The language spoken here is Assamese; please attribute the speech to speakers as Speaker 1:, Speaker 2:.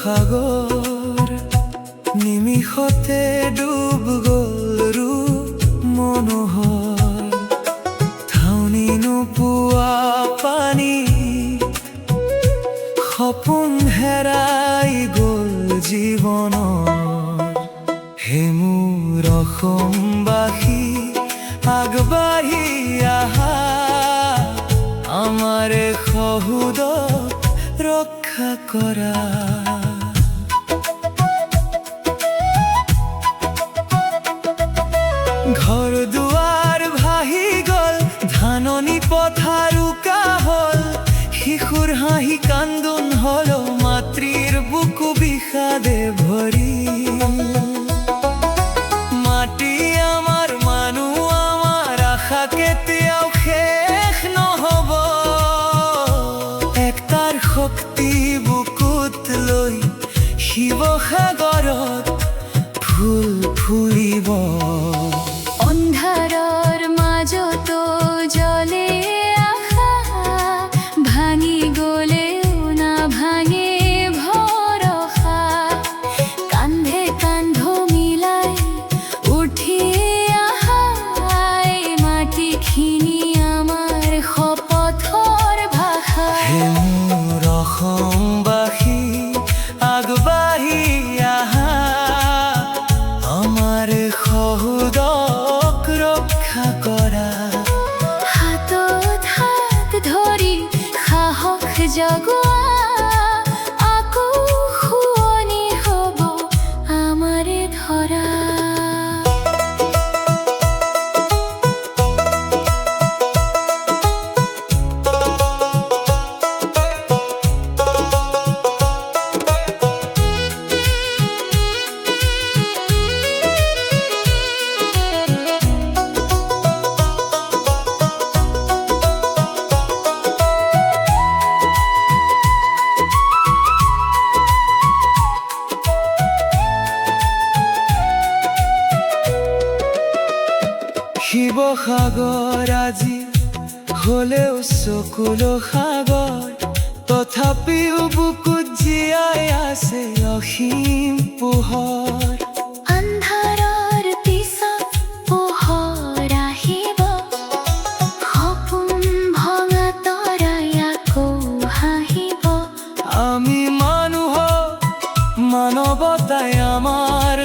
Speaker 1: সাগৰ নিমিষতে ডুব গ'ল ৰূপ মনোহৰ ঠাউনি নোপোৱা পানী সপোন হেৰাই গ'ল জীৱনৰ হে মোৰ অসমবাসী আগবাঢ়ি আহা আমাৰ শহুদক ৰক্ষা কৰা ঘৰ দুৱাৰ ভাহি গ'ল ধাননি পথাৰ উকা হ'ল শিশুৰ হাঁহি কান্দোন হলো মাতৃৰ বুকু বিষাদে ভৰি মাটি আমাৰ মানুহ আমাৰ আশা কেতিয়াও শেষ নহ'ব একতাৰ শক্তি বুকুত লৈ শিৱসাগৰত ফুল ফুলিব
Speaker 2: অন্ধাৰৰ মাজতো জ্বলে আশা ভাঙি গ'লেও নাভাঙে ভৰসা কান্ধে কান্ধ মিলাই উঠি আহা এই মাটিখিনি আমাৰ শপথৰ ভাষা
Speaker 1: হে মোৰ অসমবাসী আগবাঢ়ি আহা আমাৰ শহুদক ৰক্ষা কৰা
Speaker 2: হাতত হাত ধৰি সাহস জগোৱা আকৌ শুৱনি হ'ব আমাৰে ধৰা
Speaker 1: শিৱসাগৰ আজি হ'লেও চকুলো সাগৰ তথাপিও বুকুত জীয়াই আছে অসীম পোহৰ
Speaker 2: আন্ধাৰৰ পিছত পোহৰ আহিব সপোন ভঙা তৰাই আকৌ হাঁহিব
Speaker 1: আমি মানুহ মানৱতাই আমাৰ